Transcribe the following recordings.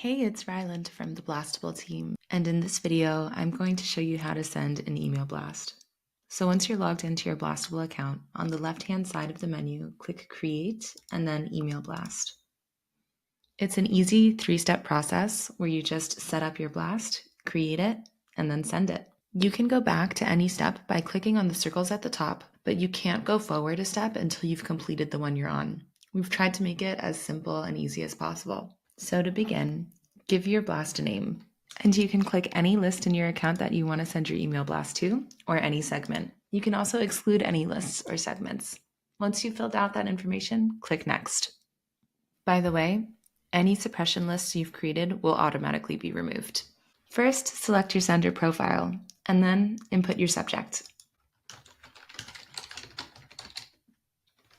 Hey, it's Ryland from the Blastable team, and in this video, I'm going to show you how to send an email blast. So once you're logged into your Blastable account, on the left-hand side of the menu, click Create and then Email Blast. It's an easy 3-step process where you just set up your blast, create it, and then send it. You can go back to any step by clicking on the circles at the top, but you can't go forward a step until you've completed the one you're on. We've tried to make it as simple and easy as possible. So to begin, give your blast a name, and you can click any list in your account that you want to send your email blast to, or any segment. You can also exclude any lists or segments. Once you've filled out that information, click Next. By the way, any suppression lists you've created will automatically be removed. First, select your sender profile, and then input your subject.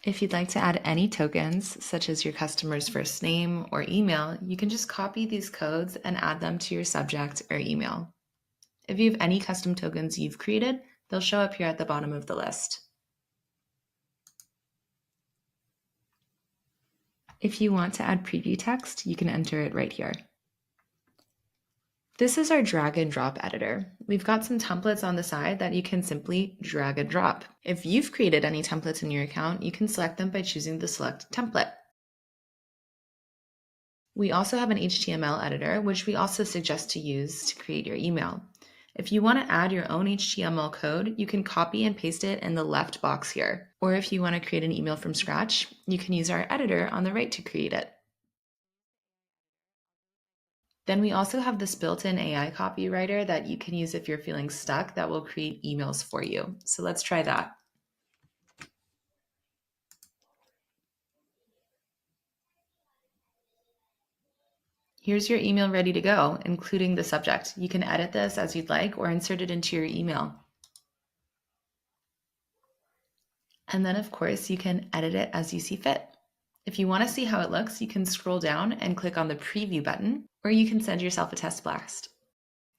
If you'd like to add any tokens, such as your customer's first name or email, you can just copy these codes and add them to your subject or email. If you have any custom tokens you've created, they'll show up here at the bottom of the list. If you want to add preview text, you can enter it right here. This is our drag and drop editor. We've got some templates on the side that you can simply drag and drop. If you've created any templates in your account, you can select them by choosing the Select Template. We also have an HTML editor, which we also suggest to use to create your email. If you want to add your own HTML code, you can copy and paste it in the left box here. Or if you want to create an email from scratch, you can use our editor on the right to create it. Then we also have this built-in AI copywriter that you can use if you're feeling stuck that will create emails for you. So let's try that. Here's your email ready to go, including the subject. You can edit this as you'd like or insert it into your email. And then of course you can edit it as you see fit. If you want to see how it looks, you can scroll down and click on the preview button, or you can send yourself a test blast.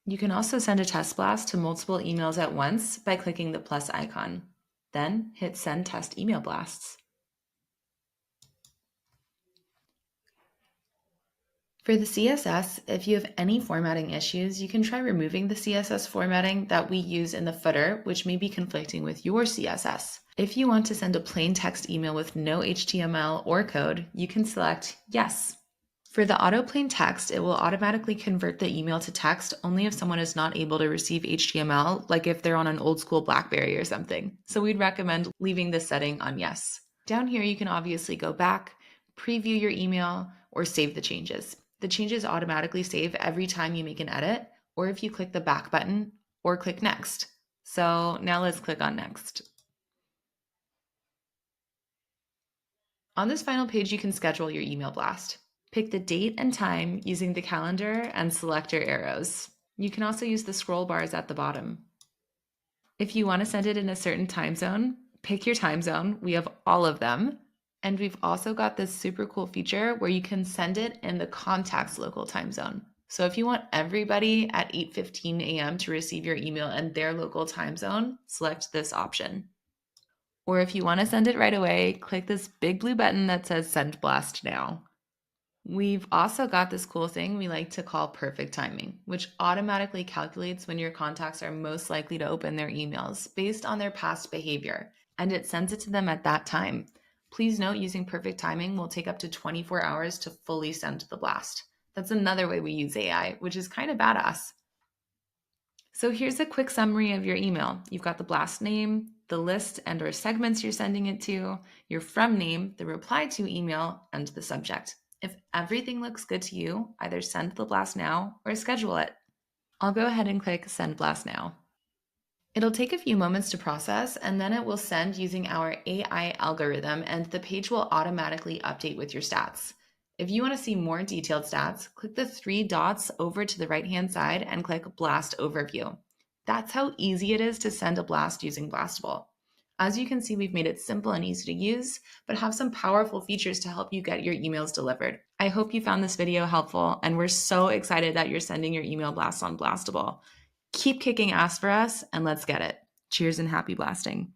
You can also send a test blast to multiple emails at once by clicking the plus icon. Then hit Send Test Email Blasts. For the CSS, if you have any formatting issues, you can try removing the CSS formatting that we use in the footer, which may be conflicting with your CSS. If you want to send a plain text email with no HTML or code, you can select Yes. For the auto plain text, it will automatically convert the email to text only if someone is not able to receive HTML, like if they're on an old school BlackBerry or something. So we'd recommend leaving this setting on Yes. Down here, you can obviously go back, preview your email, or save the changes. The changes automatically save every time you make an edit, or if you click the back button or click Next. So now let's click on Next. On this final page, you can schedule your email blast. Pick the date and time using the calendar and select your arrows. You can also use the scroll bars at the bottom. If you want to send it in a certain time zone, pick your time zone. We have all of them. And we've also got this super cool feature where you can send it in the contact's local time zone. So if you want everybody at 8:15 a.m. to receive your email in their local time zone, select this option. Or if you want to send it right away, click this big blue button that says Send Blast Now. We've also got this cool thing we like to call perfect timing, which automatically calculates when your contacts are most likely to open their emails based on their past behavior, and it sends it to them at that time. Please note, using perfect timing will take up to 24 hours to fully send the blast. That's another way we use AI, which is kind of badass. So here's a quick summary of your email. You've got the blast name, the list and or segments you're sending it to, your from name, the reply to email, and the subject. If everything looks good to you, either send the blast now or schedule it. I'll go ahead and click Send Blast Now. It'll take a few moments to process, and then it will send using our AI algorithm, and the page will automatically update with your stats. If you want to see more detailed stats, click the 3 dots over to the right-hand side and click Blast Overview. That's how easy it is to send a blast using Blastable. As you can see, we've made it simple and easy to use, but have some powerful features to help you get your emails delivered. I hope you found this video helpful, and we're so excited that you're sending your email blasts on Blastable. Keep kicking ass for us, and let's get it. Cheers and happy blasting.